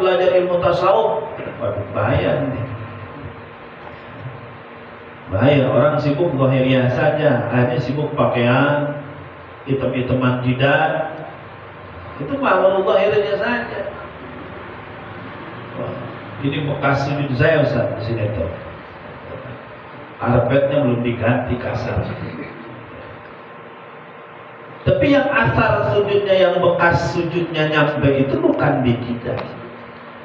belajar ilmu tasawuf, waduh bahaya nih. Bahaya, orang sibuk zahiriyah saja, hanya sibuk pakaian, hitam-hitaman jidat, itu malu zahiriyah saja. Wah, ini bekas sujud saya Ustaz di sini tuh. Karpetnya belum diganti kasar. Tapi yang asar sujudnya, yang bekas sujudnya nyampe itu bukan di kita,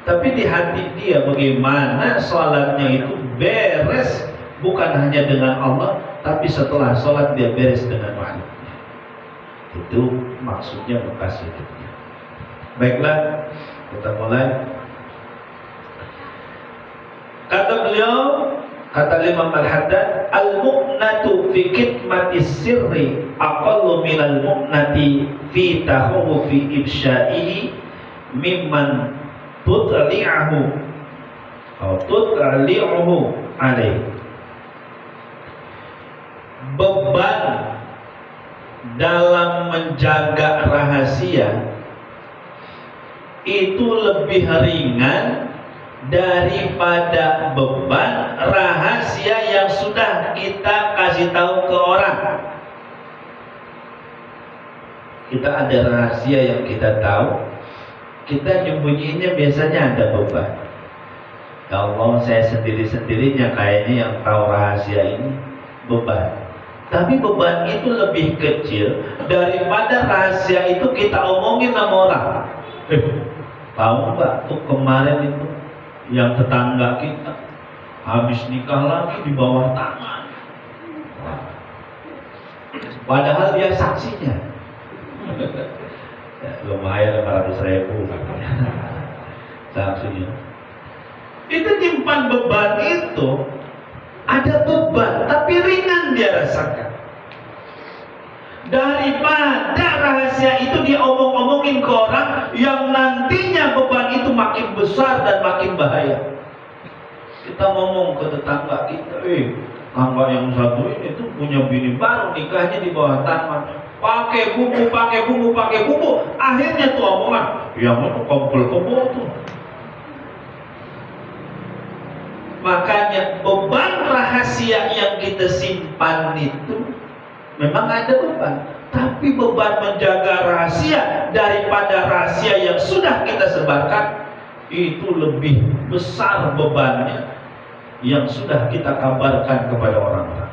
tapi di hati dia. Bagaimana sholatnya itu beres, bukan hanya dengan Allah, tapi setelah sholat dia beres dengan makhluknya. Itu maksudnya bekas sujudnya. Baiklah, kita mulai. Kata beliau, kata Imam Al-Haddad, al-mu'natu fi kitmati sirri aqallu minal mu'nati fi tahawufi ibsya'ihi mimman tutli'ahu atau tutli'uhu alaih. Beban dalam menjaga rahasia itu lebih ringan daripada beban rahasia yang sudah kita kasih tahu ke orang. Kita ada rahasia yang kita tahu, kita nyembunyiinnya biasanya ada beban. Ya Allah, saya sendiri-sendirinya kayaknya yang tahu rahasia ini, beban. Tapi beban itu lebih kecil daripada rahasia itu kita omongin sama orang. Tahu nggak tuh kemarin itu yang tetangga kita habis nikah lagi di bawah tangan, padahal dia saksinya. Ya, lumayan 500.000 saksinya. Itu nyimpan beban itu, ada beban tapi ringan dia rasakan, daripada rahasia itu dia omong-omongin ke orang yang nantinya beban itu makin besar dan makin bahaya. Kita ngomong ke tetangga kita, tetangga yang satu ini tuh punya bini baru, nikahnya di bawah tangan, pakai bumbu, akhirnya tuh omongan yang itu kumpul tuh. Makanya beban rahasia yang kita simpan itu memang ada beban, tapi beban menjaga rahasia daripada rahasia yang sudah kita sebarkan itu lebih besar bebannya yang sudah kita kabarkan kepada orang-orang.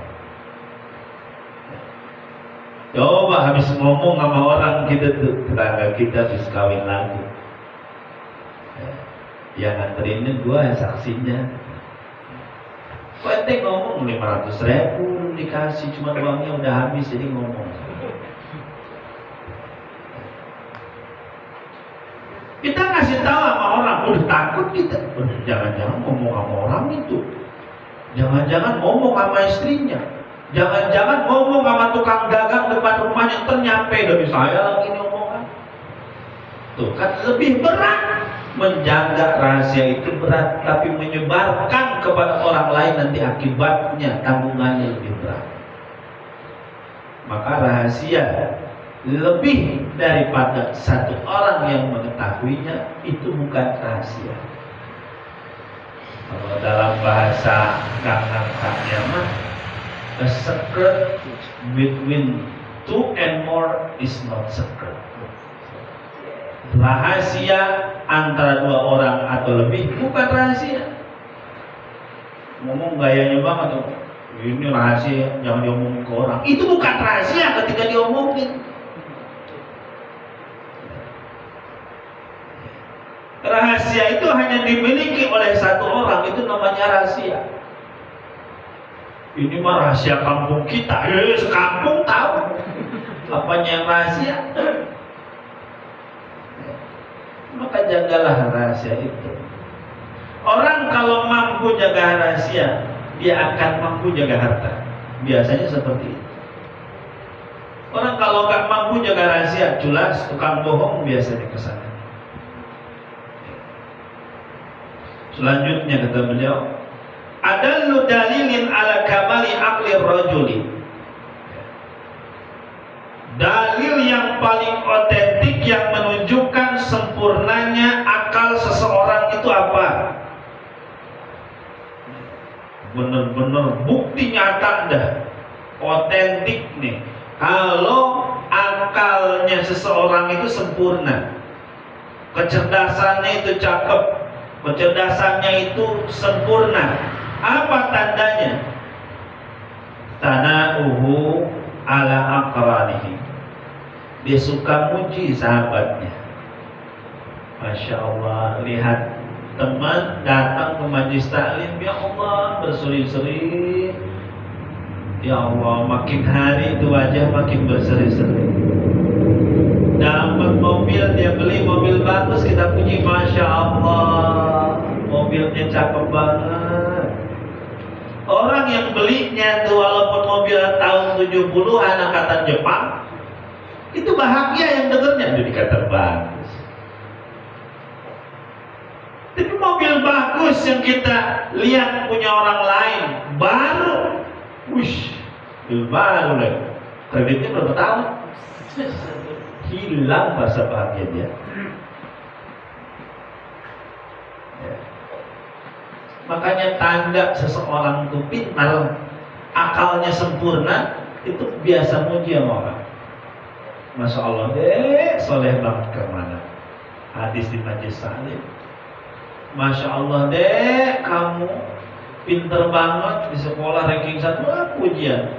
Coba habis ngomong sama orang kita tuh, tetangga kita habis kawin lagi, yang nganterinnya gua saksinya. Ente ngomong 500.000 dikasih, cuma uangnya udah habis, jadi ngomong. Kita kasih tahu sama orang, udah takut kita. Jangan-jangan ngomong sama orang itu, jangan-jangan ngomong sama istrinya, jangan-jangan ngomong sama tukang dagang depan rumahnya, ternyampe dari saya lagi ini omongan. Tuh kan lebih berat. Menjaga rahasia itu berat, tapi menyebarkan kepada orang lain nanti akibatnya tanggungannya lebih berat. Maka rahasia lebih daripada satu orang yang mengetahuinya itu bukan rahasia. Kalau dalam bahasa kakak-kakaknya mah, a secret between two and more is not secret. Rahasia antara dua orang atau lebih bukan rahasia. Ngomong gayanya banget tuh, ini rahasia, jangan diomongin ke orang. Itu bukan rahasia ketika diomongin. Rahasia itu hanya dimiliki oleh satu orang, itu namanya rahasia. Ini mah rahasia kampung kita, kampung tahu apanya yang rahasia. Maka jagalah rahasia itu. Orang kalau mampu jaga rahasia, dia akan mampu jaga harta. Biasanya seperti itu. Orang kalau nggak mampu jaga rahasia, jelas tukang bohong biasanya kesana. Selanjutnya kata beliau, adallu dalilin ala kamali aqli rajuli. Dalil yang paling otentik yang menunjukkan sempurnanya akal seseorang itu apa? Bener-bener bukti nyata dah, otentik nih. Kalau akalnya seseorang itu sempurna, kecerdasannya itu cakep, kecerdasannya itu sempurna, apa tandanya? Tana'uhu ala aqranihi, dia suka muji sahabatnya. Masya Allah, lihat teman datang ke majlis taklim, ya Allah berseri-seri, ya Allah makin hari itu wajah makin berseri-seri. Dapat mobil, dia beli mobil bagus, kita puji, Masya Allah mobilnya cakep banget. Orang yang belinya tuh walaupun mobil tahun 70-an angkatan Jepang, itu bahagia yang dengernya, itu dikata bagus. Tapi mobil bagus yang kita lihat punya orang lain baru, wush, baru lagi, kreditnya berapa tahun? Hilang rasa bahagia dia. Ya. Makanya tanda seseorang itu pintar, akalnya sempurna, itu biasa muji sama orang. Masya Allah deh, soleh banget kemana? Hadis di majlis taklim. Masya Allah deh, kamu pinter banget di sekolah ranking 1, pujian.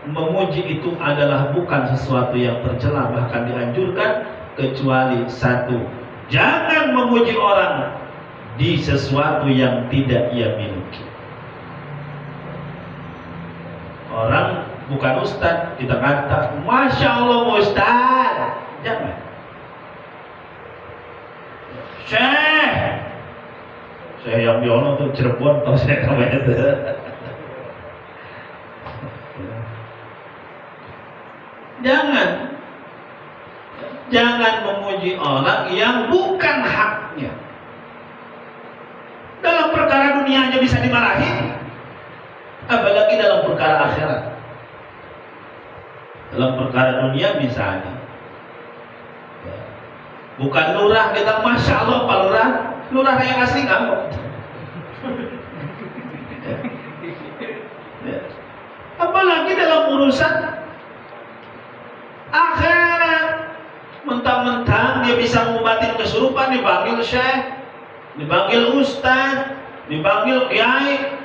Memuji itu adalah bukan sesuatu yang tercela, bahkan dianjurkan, kecuali satu, jangan memuji orang di sesuatu yang tidak ia miliki. Orang bukan ustaz, kita kata Masya Allah ustaz, jangan. Syekh yang diono tuh Cirebon, tau saya namanya itu. Jangan memuji orang yang bukan haknya. Dalam perkara dunia aja bisa dimarahin, apalagi dalam perkara akhirat. Dalam perkara dunia misalnya, bukan lurah kita Masya Allah Pak Lurah, lurah yang asli ngambek. Apalagi dalam urusan akhirat, mentang-mentang dia bisa mengobatin kesurupan, dipanggil syekh, dipanggil ustaz, dipanggil kiai.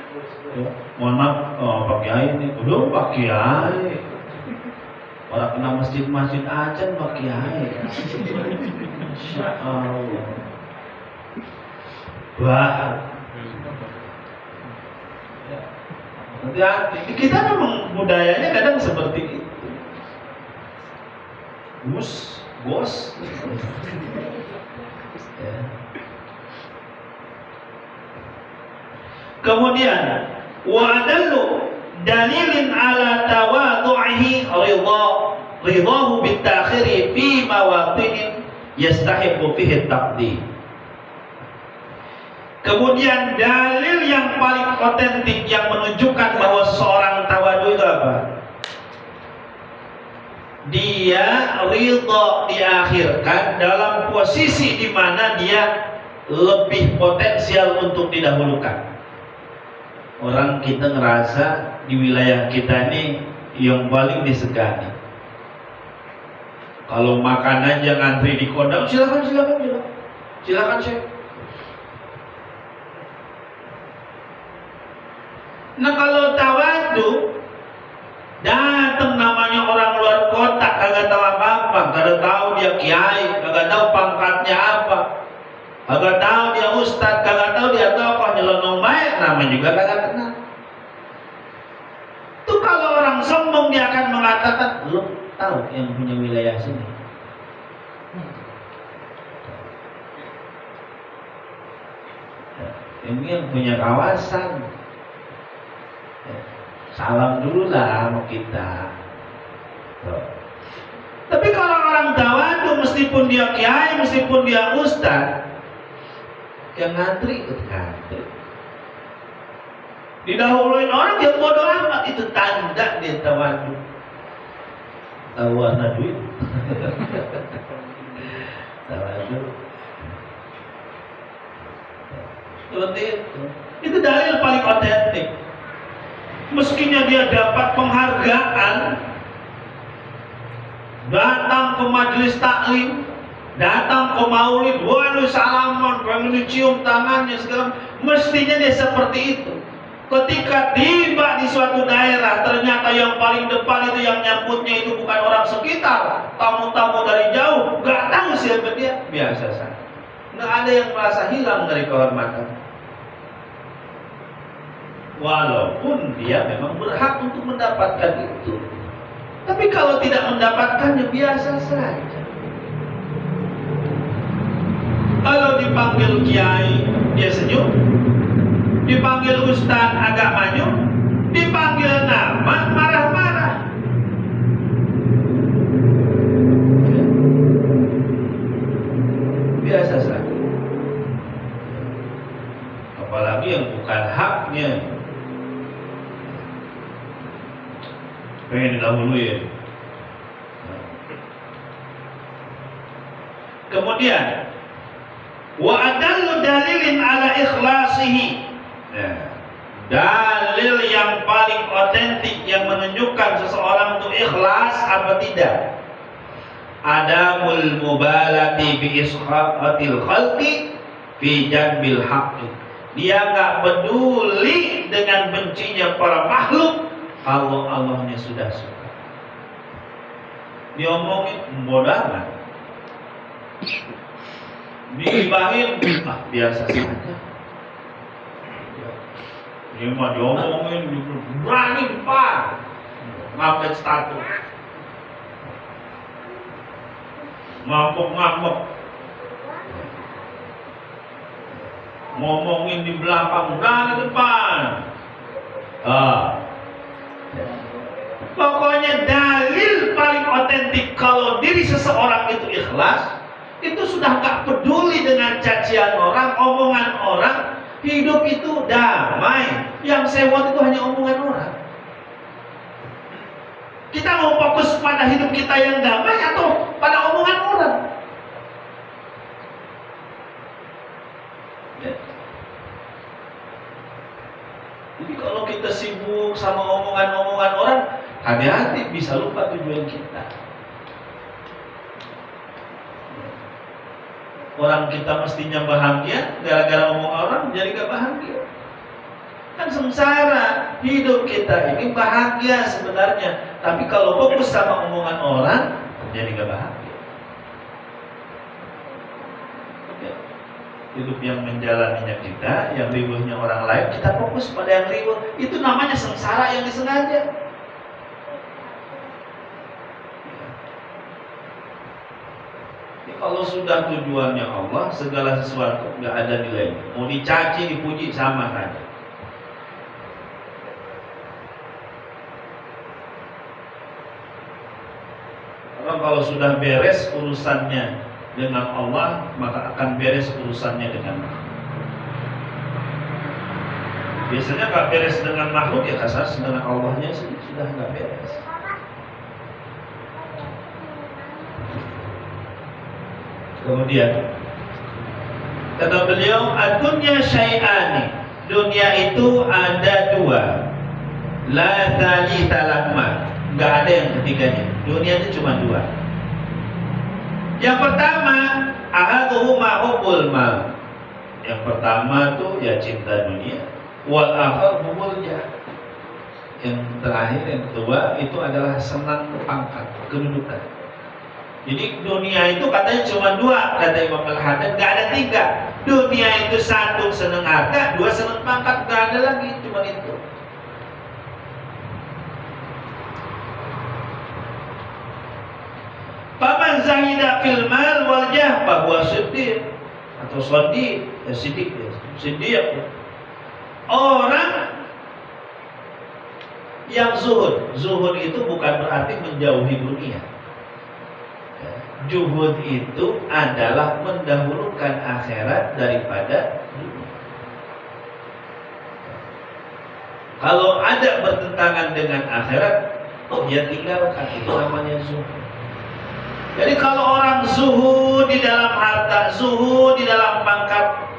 Mohon maaf, Pak Kiai ini, belum Pak Kiai. Orang kena masjid-masjid aja Pak Kiai. Insya Allah. Wah. Hati-hati. Kita memang budayanya kadang seperti itu. Bos. Ya. Kemudian wa adallu dalilin ala tawadhu'ihi ridahu bitakhiri fi mawatinin yastahiqu fihi taqdim. Kemudian dalil yang paling otentik yang menunjukkan bahwa seorang tawadu itu apa? Dia ridha diakhirkan dalam posisi di mana dia lebih potensial untuk didahulukan. Orang kita ngerasa di wilayah kita ini yang paling disegani. Kalau makan aja ngantri di kodam, silakan Syekh. Nah kalau tawadu, datang namanya orang luar kota, kagak tahu apa-apa, kagak tahu dia kiai, kagak tahu pangkatnya apa, kagak tahu dia ustadz, kagak tahu dia tokoh, nyelonong baik, namanya juga kagak kenal. Tuh kalau orang sombong dia akan mengatakan, lu tahu yang punya wilayah sini. Ini yang punya kawasan. Salam dulu lah sama kita. Tapi kalau orang tawadu, meskipun dia kiai, meskipun dia ustaz, yang ngantri ikut ngantri. Didahuluin orang yang bodoh amat, itu tanda dia tawadu. Tahu warna duit. Tawadu. Seperti itu. Itu dalil paling otentik. Meskinya dia dapat penghargaan, datang ke majelis taklim, datang ke maulid, waduh salaman, pengen cium tangannya segala, mestinya dia seperti itu. Ketika tiba di suatu daerah, ternyata yang paling depan itu yang nyambutnya itu bukan orang sekitar, tamu-tamu dari jauh, gak tahu siapa dia, biasa saja. Nggak ada yang merasa hilang dari kehormatan. Walaupun dia memang berhak untuk mendapatkan itu. Tapi kalau tidak mendapatkannya biasa saja. Kalau dipanggil kiai, dia senyum. Dipanggil ustaz agak maju. Dipanggil nama, marah-marah. Biasa saja. Apalagi yang bukan haknya. Pengen didahului. Kemudian wa adallu dalilin ala ikhlasihi. Dalil yang paling otentik yang menunjukkan seseorang itu ikhlas apa tidak. Adamul mubalati bi isqatil khalqi fi janbil haqqi. Dia enggak peduli dengan bencinya para makhluk kalau Allahnya sudah suka. Diomongin bodoh amat. Digibahin biasa saja. Ini mah diomongin berani depan ngupdate status, ngambek ngomongin di belakang berani depan. Pokoknya dalil paling otentik kalau diri seseorang itu ikhlas, itu sudah gak peduli dengan cacian orang, omongan orang. Hidup itu damai. Yang sewot itu hanya omongan orang. Kita mau fokus pada hidup kita yang damai atau pada omongan orang? Ya. Jadi kalau kita sibuk sama omongan-omongan orang, hati-hati bisa lupa tujuan kita. Orang kita mestinya bahagia, gara-gara omong orang jadi gak bahagia. Kan sengsara, hidup kita ini bahagia sebenarnya, tapi kalau fokus sama omongan orang, jadi gak bahagia. Ya. Hidup yang menjalaninya kita, yang riwuhnya orang lain, kita fokus pada yang riwuh. Itu namanya sengsara yang disengaja. Kalau sudah tujuannya Allah, segala sesuatu nggak ada nilai. Mau dicaci, dipuji sama saja. Karena kalau sudah beres urusannya dengan Allah, maka akan beres urusannya dengan makhluk. Biasanya nggak beres dengan makhluk, ya kasar dengan Allahnya sudah nggak beres. Kemudian kata beliau, ad-dunya syai'ani, dunia itu ada dua, la thalitha lahma, nggak ada yang ketiganya. Dunia itu cuma dua. Yang pertama, ahaduhuma hubbul mal. Yang pertama tuh ya cinta dunia, wal akhar hubbul jah. Yang terakhir, yang kedua itu adalah senang pangkat, kedudukan. Jadi dunia itu katanya cuma dua, kata Imam Al-Haddad, gak ada tiga. Dunia itu satu seneng harta, dua seneng pangkat, gak ada lagi, cuma itu. Faman zahida fil mal wal jah bahwa siddiq atau sadiq, ya siddiq ya, siddiq. Orang yang zuhud itu bukan berarti menjauhi dunia. Zuhud itu adalah mendahulukan akhirat daripada dunia. Kalau ada bertentangan dengan akhirat, ya tinggalkan, itu namanya zuhud. Jadi kalau orang zuhud di dalam harta, zuhud di dalam pangkat,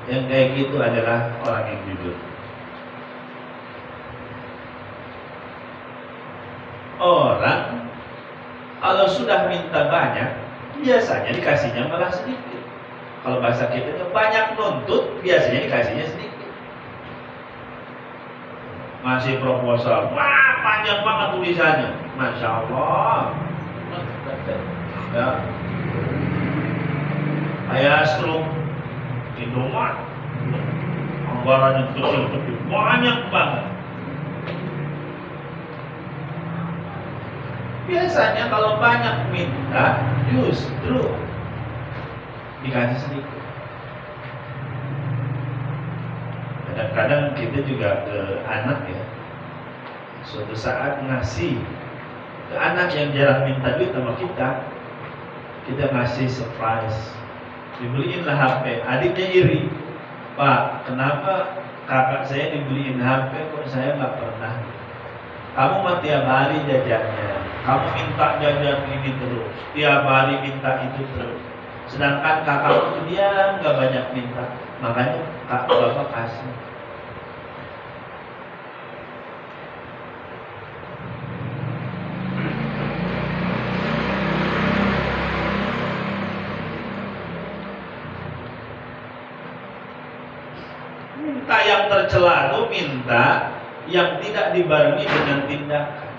Yang kayak gitu adalah orang yang jujur. Orang kalau sudah minta banyak, biasanya dikasihnya malah sedikit. Kalau bahasa kita banyak nuntut, biasanya dikasihnya sedikit. Masih proposal, wah panjang banget tulisannya, Masya Allah. Ya, kayak struk Indomaret, anggarannya kecil-kecil, banyak banget. Biasanya kalau banyak minta, justru dikasih sedikit. Kadang-kadang kita juga ke anak ya, suatu saat ngasih ke anak yang jarang minta duit sama kita ngasih surprise, dibeliin lah HP. Adiknya iri, Pak, kenapa kakak saya dibeliin HP kok saya nggak pernah? Kamu mah tiap hari jajannya, kamu minta jajan ini terus, tiap hari minta itu terus. Sedangkan kakak itu dia nggak banyak minta, makanya bapak kasih. Minta yang tercela itu minta yang tidak dibarengi dengan tindakan.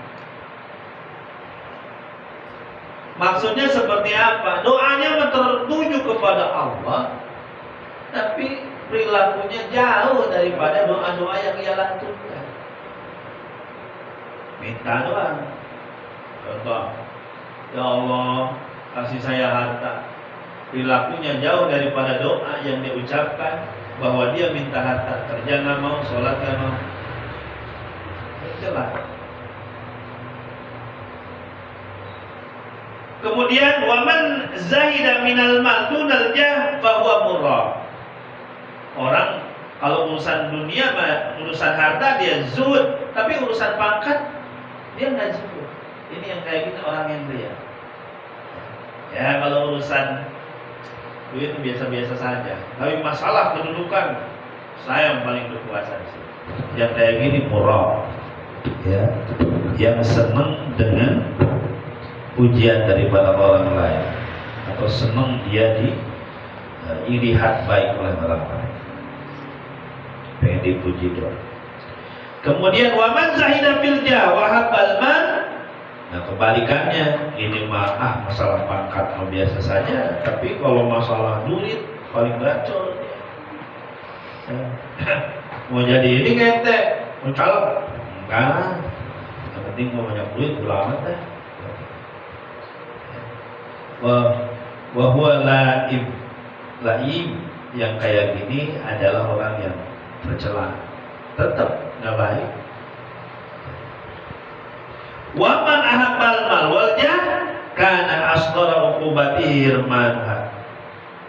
Maksudnya seperti apa? Doanya tertuju kepada Allah, tapi perilakunya jauh daripada doa-doa yang ia lantunkan. Minta doang. Contoh, ya Allah kasih saya harta. Perilakunya jauh daripada doa yang dia ucapkan, bahwa dia minta harta, kerja nggak mau, sholat nggak mau. Jelas. Kemudian waman zahida minal mal dunal jah fahuwa murrah. Orang kalau urusan dunia, urusan harta dia zuhud, tapi urusan pangkat dia nggak zuhud. Ini yang kayak gitu orang yang ria. Ya kalau urusan duit itu biasa-biasa saja. Tapi masalah kedudukan, saya yang paling berkuasa di sini. Yang kayak gini murrah. Ya, yang senang dengan pujian daripada orang lain, atau senang dia dilihat baik oleh orang lain, pengen dipuji doang. Kemudian waman zahida fil jah wa habbal mal. Nah kebalikannya, ini mah masalah pangkat biasa saja, tapi kalau masalah duit paling gacor dia. Mau jadi ini ngente, mau calon enggak, yang penting mau banyak duit ulama dah. Wahwa laim yang kayak gini adalah orang yang tercela, tetap nggak baik. Waman ahabbal mal wal jah kana asdara uqubati hirmanha.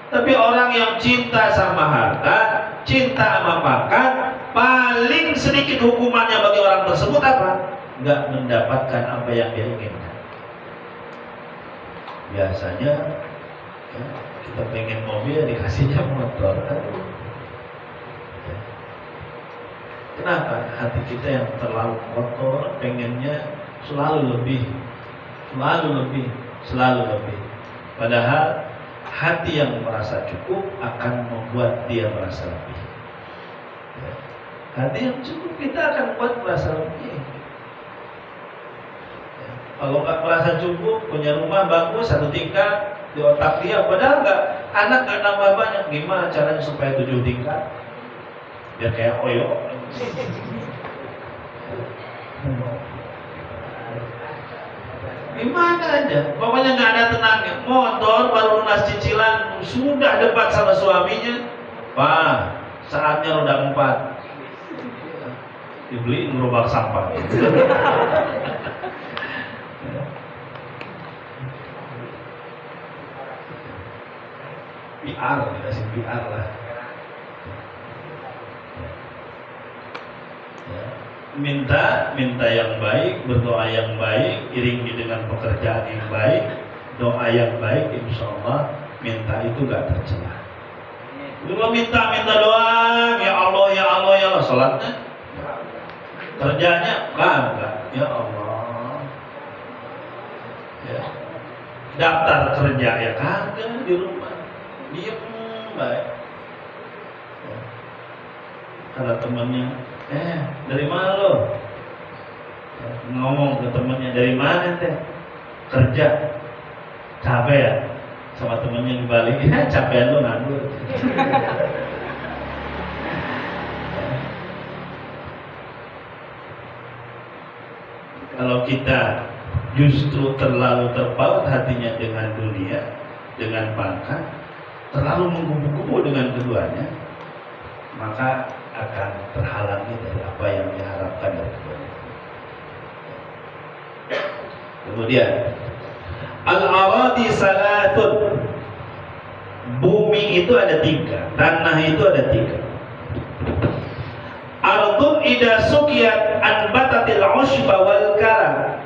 Tapi orang yang cinta sama harta, cinta sama pangkat, paling sedikit hukumannya bagi orang tersebut apa? Nggak mendapatkan apa yang dia inginkan. Biasanya ya, kita pengen mobil dikasihnya motor. Ya. Kenapa? Hati kita yang terlalu kotor, pengennya selalu lebih. Padahal hati yang merasa cukup akan membuat dia merasa lebih. Ya. Hati yang cukup kita akan buat merasa lebih. Kalau nggak merasa cukup, punya rumah bagus, 1 tingkat di otak dia, padahal anak nggak nambah banyak, gimana caranya supaya 7 tingkat? Biar kayak Oyo. Gimana aja, pokoknya nggak ada tenangnya. Motor baru lunas cicilan, sudah debat sama suaminya, Pak, saatnya roda 4. Dibeli gerobak sampah. PR, dikasih PR lah. Ya. Minta yang baik, berdoa yang baik, iringi dengan pekerjaan yang baik, doa yang baik, insya Allah minta itu gak tercela. Cuma minta doang, ya Allah, ya Allah, ya Allah. Salatnya, kerjanya kagak, ya Allah. Ya. Daftar kerja ya kagak di rumah, diem baik. Ya. Kata temannya, dari mana lo? Ya, ngomong ke temannya, dari mana teh? Kerja. Capek ya? Sama temannya dibalik, capek lo nganggur. Kalau kita justru terlalu terpaut hatinya dengan dunia, dengan pangkat, terlalu mengkubu-kubu dengan keduanya, maka akan terhalangi dari apa yang diharapkan dari keduanya. Kemudian al-aradi salatun, bumi itu ada 3, tanah itu ada 3. Ardun idza sukiyat anbatatil ushba wal karam.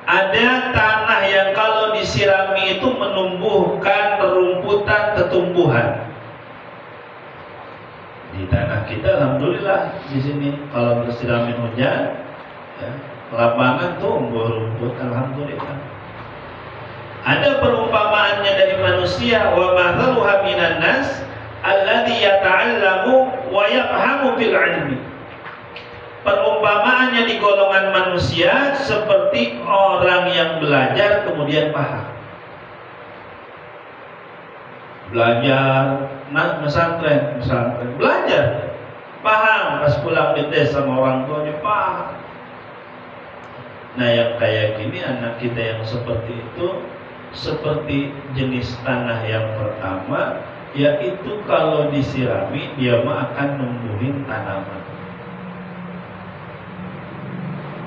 Ada tanah yang kalau disirami itu menumbuhkan rumputan tumbuhan. Di tanah kita alhamdulillah di sini kalau bersiramin hujan, ya, lapangan tumbuh rumput alhamdulillah. Ada perumpamaannya dari manusia, wa mathaluha minan nas alladzi yata'allamu wa yafhamu fil 'ilmi. Perumpamaannya di golongan manusia seperti orang yang belajar kemudian paham. Belajar, pesantren, belajar, paham, pas pulang dites sama orang tuanya paham. Nah yang kayak gini anak kita yang seperti itu seperti jenis tanah yang pertama, yaitu kalau disirami dia mah akan numbuhin tanaman.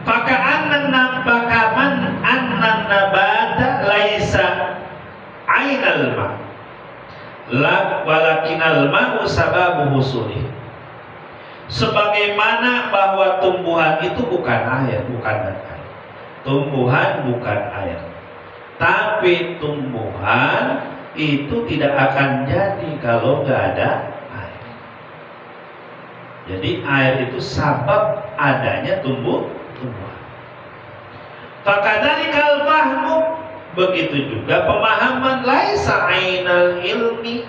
Faka'annan nabakaman annan nabata laisa ainal ma la walakinal ma'u sababu husuli. Sebagaimana bahwa tumbuhan itu bukan air, bukan air. Tumbuhan bukan air. Tapi tumbuhan itu tidak akan jadi kalau nggak ada air. Jadi air itu sabab adanya tumbuhan. Fakadzalikal fahmu, begitu juga pemahaman, laisa ainal ilmi,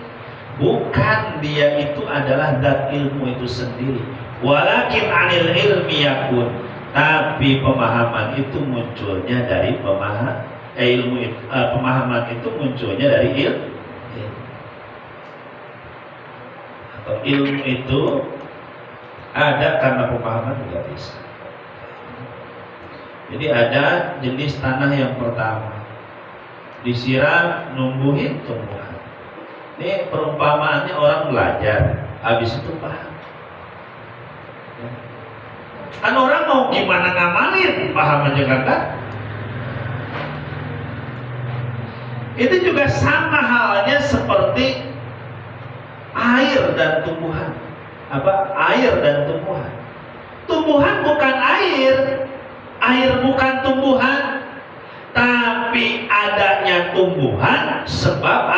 bukan dia itu adalah zat ilmu itu sendiri, walakin anil ilmi yakun, tapi pemahaman itu munculnya dari pemahaman itu munculnya dari ilmu. Atau ilmu itu ada karena pemahaman juga bisa. Jadi ada jenis tanah yang pertama, disiram numbuhin tumbuhan. Ini perumpamaannya orang belajar, habis itu paham. Kan orang mau gimana ngamalin, paham aja kata. Itu juga sama halnya seperti air dan tumbuhan. Apa? Air dan tumbuhan. Tumbuhan bukan air. Air bukan tumbuhan, tapi adanya tumbuhan sebab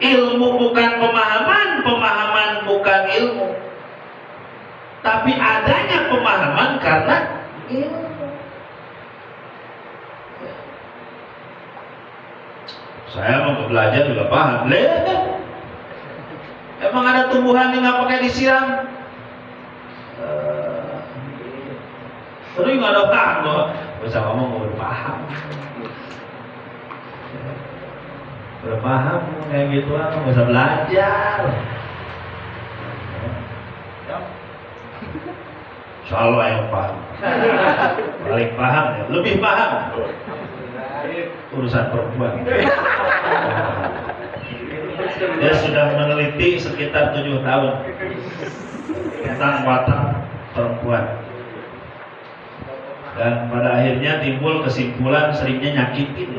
ilmu bukan pemahaman, pemahaman bukan ilmu, tapi adanya pemahaman karena ilmu. Saya mau belajar juga paham. Emang ada tumbuhan yang nggak pakai disiram? Terus nggak ada paham kok, bisa ngomong udah paham, udah paham kayak gitu lah, nggak usah belajar. Selalu yang paham, paling paham ya, lebih paham urusan perempuan. Dia sudah meneliti sekitar 7 tahun tentang watak perempuan. Dan pada akhirnya timbul kesimpulan seringnya nyakitin.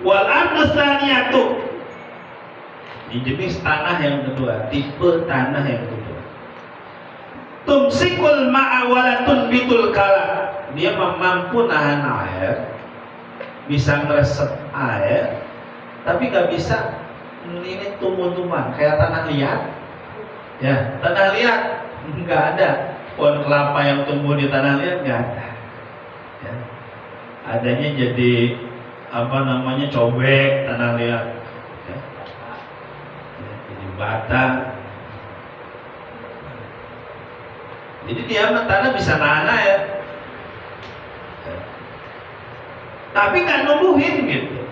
Wal ardu tsaniyatu, Ini jenis tanah yang kedua, tipe tanah yang kedua. Tumsikul ma'a wala tunbitul kala. Dia mampu nahan air, bisa meresep air, tapi gak bisa ini tumbuh-tumbuhan kayak tanah liat. Ya, tanah liat nggak ada. Pohon kelapa yang tumbuh di tanah liat nggak ada. Ya. Adanya jadi cobek tanah liat. Ya. Ya, jadi bata. Jadi dia tanah bisa nahan air. Ya. Tapi nggak numbuhin gitu.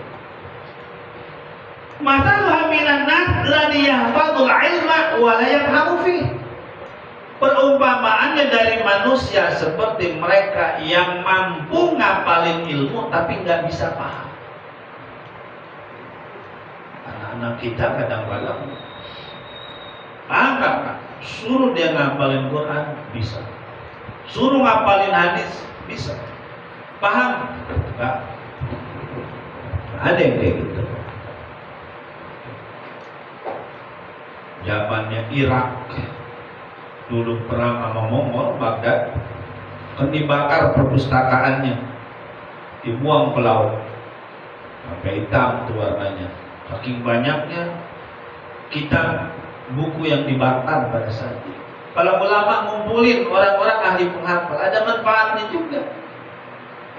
Masalah minan nas la yahfadul ilma wa la yafhamu fi. Perumpamaannya dari manusia seperti mereka yang mampu ngapalin ilmu tapi nggak bisa paham. Anak-anak kita kadang-kadang paham nggak? Suruh dia ngapalin Quran bisa, suruh ngapalin hadis bisa, paham nggak? Ada yang kayak gitu. Zamannya Irak dulu perang sama Mongol, Baghdad, kan dibakar perpustakaannya, dibuang ke laut sampai hitam tuh warnanya. Saking banyaknya kitab buku yang dibakar pada saat itu. Kalau ulama ngumpulin orang-orang ahli penghafal, ada manfaatnya juga.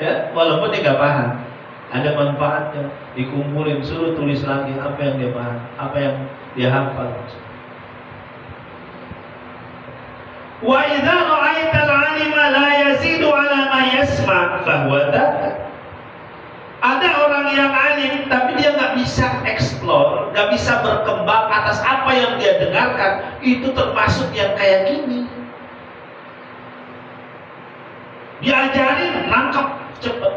Ya, walaupun dia nggak paham, ada manfaatnya. Dikumpulin, suruh tulis lagi apa yang dia paham, apa yang dia hafal. Wa idza ra'aital 'alima la yazidu 'ala ma yasma' fahuwa dzaka. Ada orang yang alim tapi dia nggak bisa explore, nggak bisa berkembang atas apa yang dia dengarkan, itu termasuk yang kayak gini. Diajarin nangkep cepet,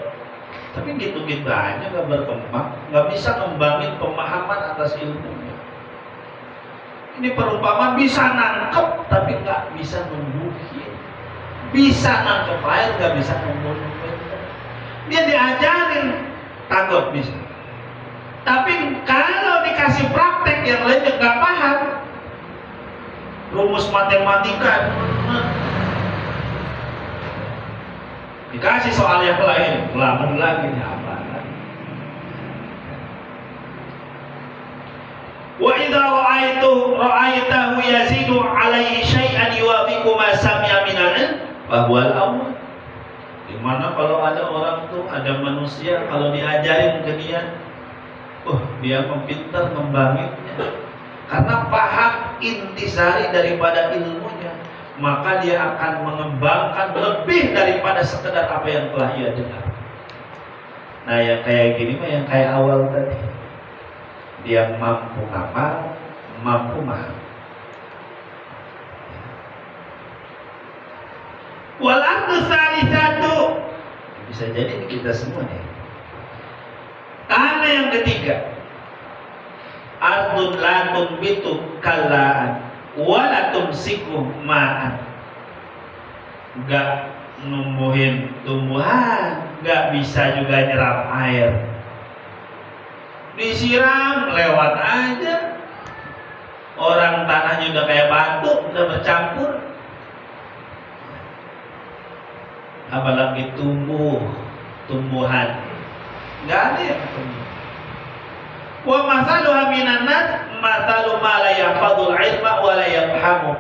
tapi gitu-gitu aja nggak berkembang, nggak bisa ngembangin pemahaman atas ilmunya. Ini perumpamaan bisa nangkep tapi nggak bisa numbuhin, bisa nangkep air nggak bisa numbuhin. Dia diajarin takut bisa, tapi kalau dikasih praktek yang lainnya nggak paham, rumus matematika dikasih soal yang lain, ngelamun lagi nih apa? Wa idza ra'aitahu yazidu 'alaihi syai'an yuwafiqu ma sami'a min al-'ilm fa huwa al-awwal. Dimana kalau ada orang tuh, ada manusia kalau diajarin ke dia, dia pintar membanginnya karena paham intisari daripada ilmunya, maka dia akan mengembangkan lebih daripada sekedar apa yang telah ia dengar. Nah, yang kayak gini mah yang kayak awal tadi, dia mampu ngapal, mampu mahal. Wal ardu salisatu, bisa jadi ini kita semua nih. Tanah yang ketiga, ardun la tunbitu kallaan wa la tumsiku ma'an. Enggak numbuhin tumbuhan, enggak bisa juga nyerap air. Disiram lewat aja. Orang tanahnya udah kayak batu, udah bercampur. Apalagi tumbuhan, nggak ada yang tumbuh. Wa masaluha minan nas masalu ma la yahfadul ilma wa la yafhamu.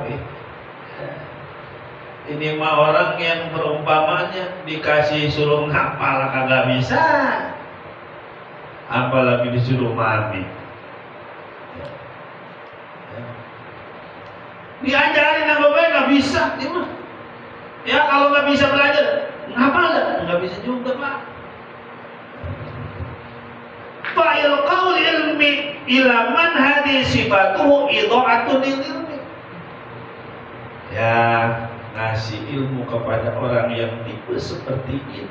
Ini mah orang yang perumpamanya dikasih suruh ngapal kagak bisa, apalagi disuruh mandi. Diajarin apa baik nggak bisa, dia mah. Ya kalau nggak bisa belajar, ngapal nggak bisa juga pak. Fa'il qaul ilmi ila man hadhi sifatuhu idha'atun ilmi. Ya, ngasih ilmu kepada orang yang tipe seperti ini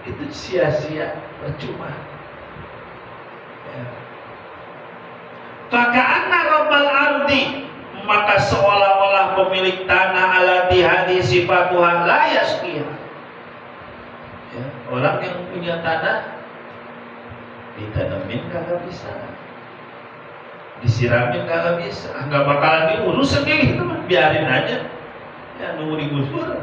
itu sia-sia, percuma. Ya. Faka'anna rabbal ardi, maka seolah-olah pemilik tanah alati hadhi sifatuha la yasqiha. Ya, orang yang punya tanah ditanemin kagak bisa. Disiramin nggak bisa, nggak bakalan diurus kayak gitu mah, biarin aja, ya nunggu digusur.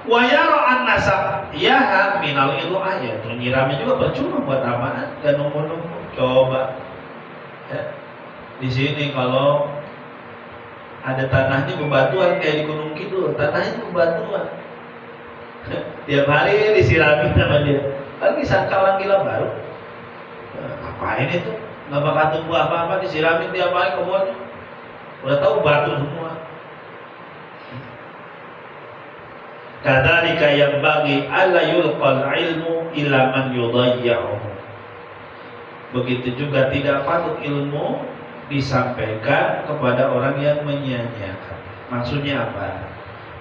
Wa yara an-nasab ya minal ilu ayat, nyiramnya juga percuma, buat apaan? Dan nunggu-nunggu. Coba ya. Di sini kalau ada tanahnya bebatuan kayak di Gunung Kidul, tanahnya bebatuan. Tiap hari disiramin sama dia. Lagi sangka orang gila baru. Ngapain itu? Nggak bakal tumbuh apa-apa, disiramin tiap hari kebunnya. Udah tahu batu semua. Kadzalika yang bagi alla yulqal ilmu ila man yudayyi'uhu. Begitu juga tidak patut ilmu disampaikan kepada orang yang menyia-nyiakan. Maksudnya apa?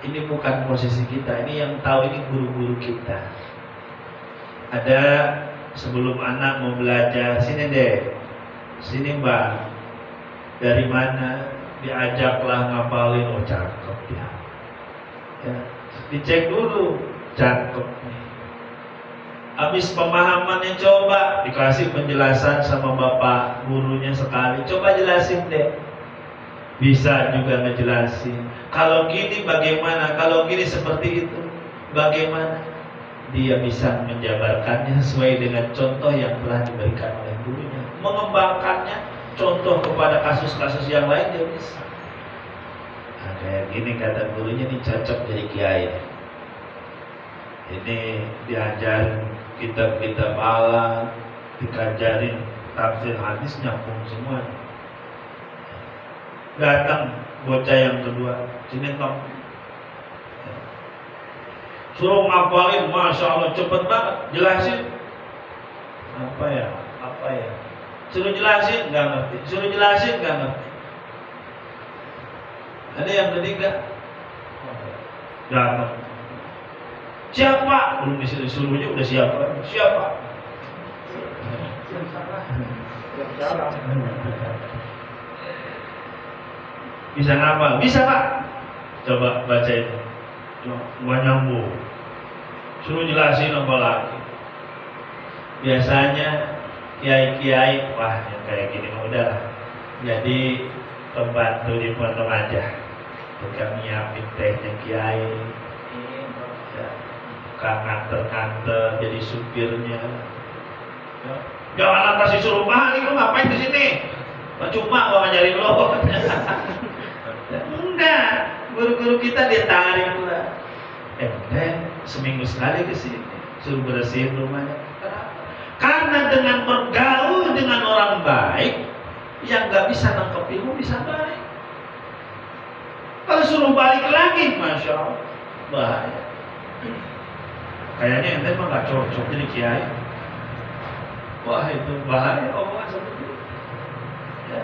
Ini bukan posisi kita, ini yang tahu ini guru-guru kita. Ada sebelum anak mau belajar, sini deh, sini mbak, dari mana? Diajaklah ngapalin, oh cakep ya. Dicek dulu, cakep nih. Habis pemahamannya coba dikasih penjelasan sama bapak gurunya sekali, coba jelasin deh. Bisa juga ngejelasin. Kalau gini bagaimana? Kalau gini seperti itu bagaimana? Dia bisa menjabarkannya sesuai dengan contoh yang telah diberikan oleh gurunya. Mengembangkannya contoh kepada kasus-kasus yang lain dia bisa. Nah, kayak gini kata gurunya, ini cocok jadi kiai. Ini diajarin kitab-kitab alam, dikajarin tafsir hadis, nyambung semua. Datang bocah yang kedua, sini Tom, suruh ngapalin, masya Allah cepet banget, jelasin. Apa ya? Suruh jelasin nggak ngerti, suruh jelasin nggak ngerti. Ada yang ketiga, datang, siapa? Belum disuruhnya udah siapa? Siapa? Bisa ngapal? Bisa Pak. Coba baca itu. Cuma nyambung. Suruh jelasin apa lagi. Biasanya kiai-kiai, wah yang kayak gini mah udah lah. Jadi pembantu di pondok aja. Bukan nyiapin tehnya kiai. Bukan nganter-nganter jadi supirnya. Jangan lantas disuruh mahal, lu ngapain di sini? Cuma gua ngajarin lo. Enggak, guru-guru kita dia tarik lah. Seminggu sekali ke sini, suruh bersihin rumahnya. Kenapa? Karena dengan bergaul dengan orang baik, yang nggak bisa nangkep ilmu bisa baik. Kalau suruh balik lagi, masya Allah, bahaya. Kayaknya ente mah nggak cocok jadi kiai. Wah itu bahaya omongan seperti itu. Ya.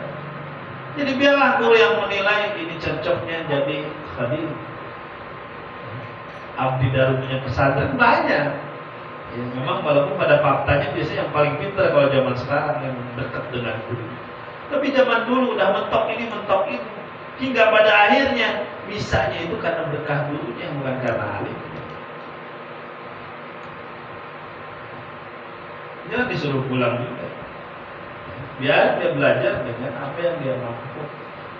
Jadi biarlah guru yang menilai ini cocoknya jadi tadi abdi darunya pesantren banyak. Ya, memang walaupun pada faktanya biasanya yang paling pintar kalau zaman sekarang yang dekat dengan guru. Tapi zaman dulu udah mentok ini hingga pada akhirnya bisanya itu karena berkah gurunya bukan karena alim. Jangan disuruh pulang juga. Biar dia belajar dengan apa yang dia mampu.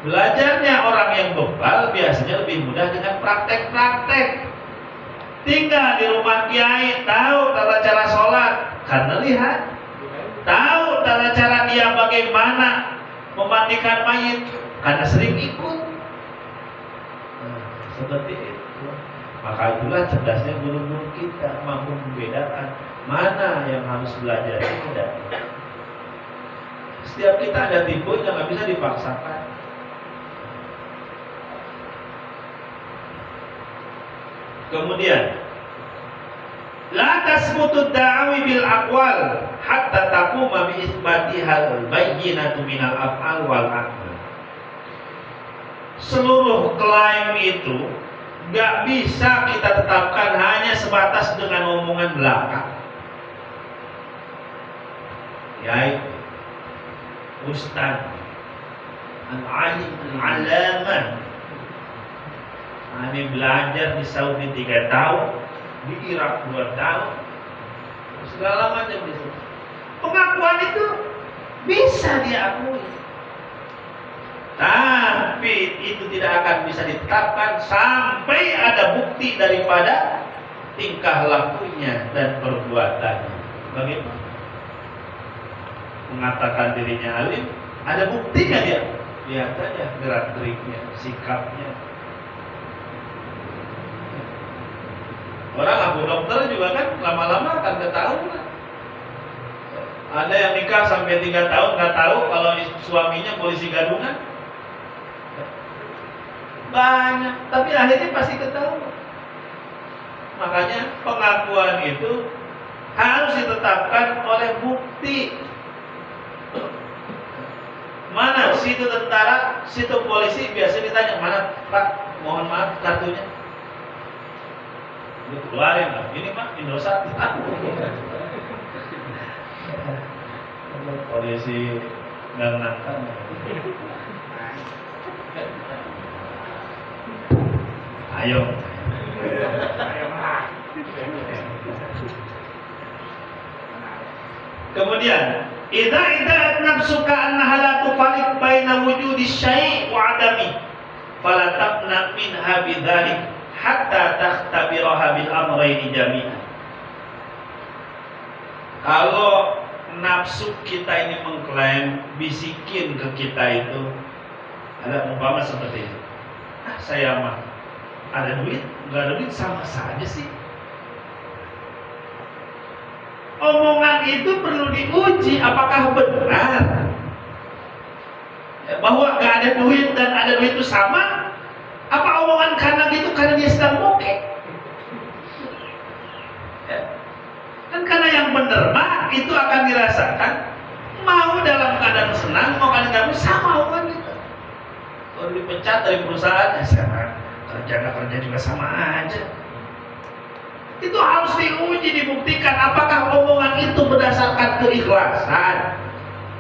Belajarnya orang yang bebal biasanya lebih mudah dengan praktek-praktek. Tinggal di rumah kiai, tahu tata cara sholat karena lihat, tahu tata cara dia bagaimana memandikan mayit karena sering ikut. Seperti itu. Maka itulah cerdasnya guru-guru kita mampu membedakan mana yang harus belajar tidak. Setiap kita ada tipe yang nggak bisa dipaksakan. Kemudian, la tasbutu da'awi bil aqwal hatta taquma bi isbatihal bayyinatu minal af'al wal aqwal. Seluruh klaim itu nggak bisa kita tetapkan hanya sebatas dengan omongan belaka. Yaitu Ustaz Al-Alim Al-Alamah, ini belajar di Saudi 3 tahun, di Irak 2 tahun, segala macam di situ. Pengakuan itu bisa diakui, tapi itu tidak akan bisa ditetapkan sampai ada bukti daripada tingkah lakunya dan perbuatannya. Bagaimana? Mengatakan dirinya alim, ada buktinya dia. Lihat saja gerak geriknya, sikapnya. Orang aku dokter juga kan lama-lama akan ketahuan. Ada yang nikah sampai 3 tahun nggak tahu kalau suaminya polisi gadungan. Banyak, tapi akhirnya pasti ketahuan. Makanya pengakuan itu harus ditetapkan oleh bukti. Mana situ tentara, situ polisi, biasa ditanya, mana Pak, mohon maaf kartunya. Lu keluarin lah, ini Pak, Indosat. Polisi nggak menangkan. Ayo. Kemudian, idza nafsuka annaha la tufariq baina wujudi syai' wa 'adami, fala taqna minha bidzalik hatta takhtabiraha bil amrayni jami'an. Kalau nafsu kita ini mengklaim, bisikin ke kita itu, ada umpama seperti itu. Saya mah ada duit, nggak ada duit sama saja sih. Omongan itu perlu diuji apakah benar bahwa nggak ada duit dan ada duit itu sama. Apa omongan karena gitu karena dia sedang bokeh? Kan karena yang benar mah itu akan dirasakan. Mau dalam keadaan senang, mau keadaan gak sama omongan itu. Kalau dipecat dari perusahaan, ya sama kerja juga sama aja. Itu harus diuji, dibuktikan apakah omongan itu berdasarkan keikhlasan,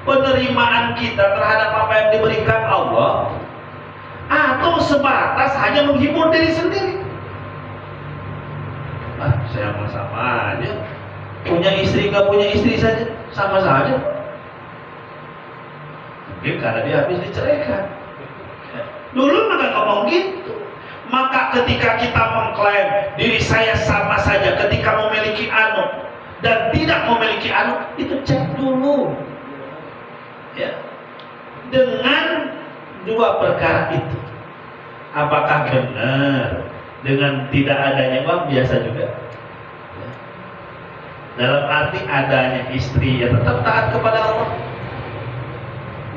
penerimaan kita terhadap apa yang diberikan Allah, atau sebatas hanya menghibur diri sendiri. Saya mau sama aja, punya istri nggak punya istri saja sama saja. Mungkin karena dia habis diceraikan. Dulu maka ngomong gitu. Maka ketika kita mengklaim diri saya sama saja ketika memiliki anu dan tidak memiliki anu, itu cek dulu ya, dengan 2 perkara itu, apakah benar dengan tidak adanya uang biasa juga ya. Dalam arti adanya istri ya tetap taat kepada Allah,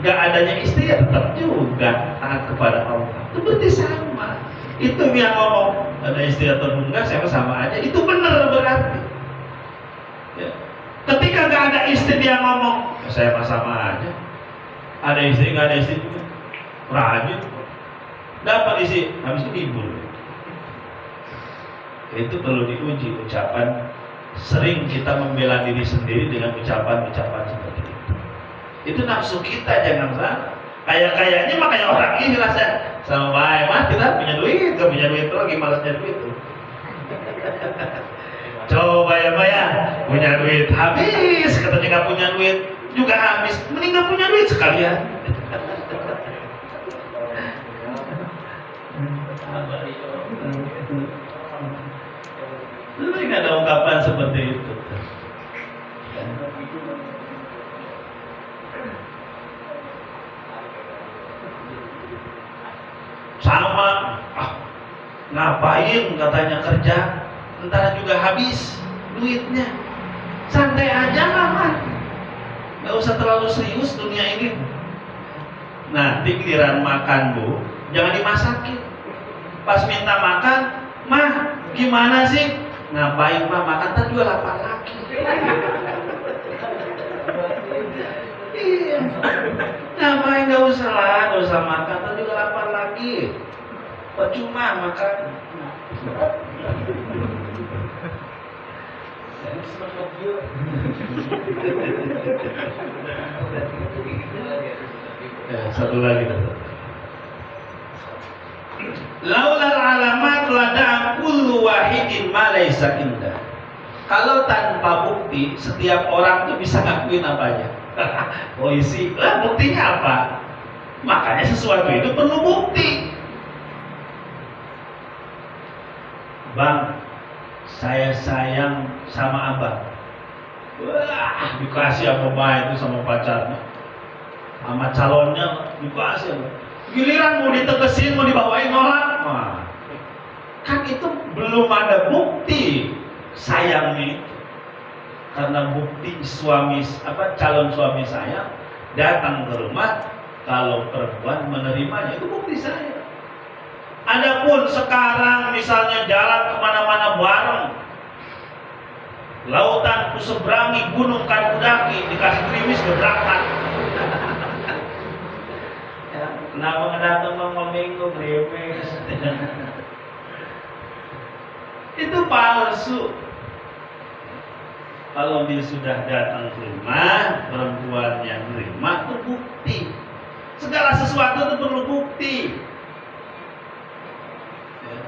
nggak adanya istri ya tetap juga taat kepada Allah. Itu berarti sama. Itu yang ngomong ada istri atau enggak sama aja, itu benar berarti ya. Ketika nggak ada istri dia ngomong saya sama aja, ada istri nggak ada istri juga rajin dapat istri habis itu libur. Itu perlu diuji ucapan. Sering kita membela diri sendiri dengan ucapan-ucapan seperti itu. Itu nafsu kita, jangan salah. Kayaknya mah kayak orang ini rasa sama baik mah kita punya duit, gak punya duit lagi malasnya duit tuh. Coba ya Pak ya, punya duit habis, katanya gak punya duit juga habis, mending gak punya duit sekalian. Sering ada ungkapan seperti itu. Sama, ngapain katanya kerja, ntar juga habis duitnya. Santai aja lah man, nggak usah terlalu serius dunia ini. Nanti giliran makan bu, jangan dimasakin. Pas minta makan, mah gimana sih? Ngapain mah makan, ntar juga lapar lagi. Iya, ngapain nggak usah makan, ntar juga lapar lagi. Percuma makan. Satu lagi. Laulal alamat lada kullu wahidin ma laysa indah. Kalau tanpa bukti, setiap orang tuh bisa ngakuin apa aja. Polisi, lah buktinya apa? Makanya sesuatu itu perlu bukti. Bang, saya sayang sama abang. Wah, dikasih apa itu sama pacarnya, sama calonnya dikasih apa. Giliran mau ditegesin, mau dibawain orang, wah, kan itu belum ada bukti sayangnya. Karena bukti calon suami saya datang ke rumah, kalau perempuan menerimanya, itu bukti saya. Adapun sekarang misalnya jalan kemana-mana bareng, lautan ku seberangi, gunung kan ku daki, dikasih gerimis berangkat. Ya, kenapa ngedatang minggu gerimis? Itu palsu. Kalau dia sudah datang ke rumah, perempuan yang menerima itu bukti. Segala sesuatu itu perlu bukti. Ya.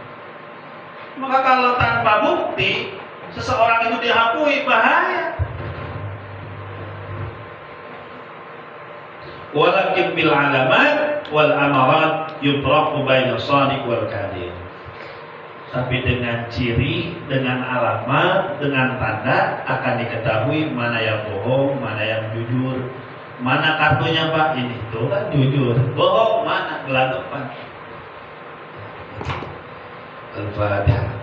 Maka kalau tanpa bukti, seseorang itu dihakui, bahaya. Walakin bil alamat wal amarat yutraqu baina shadiq wal kadhib. Tapi dengan ciri, dengan alamat, dengan tanda akan diketahui mana yang bohong, mana yang jujur. Mana kartunya Pak? Ini tuh kan jujur. Bohong mana? Gelagapan. Al-Fatihah.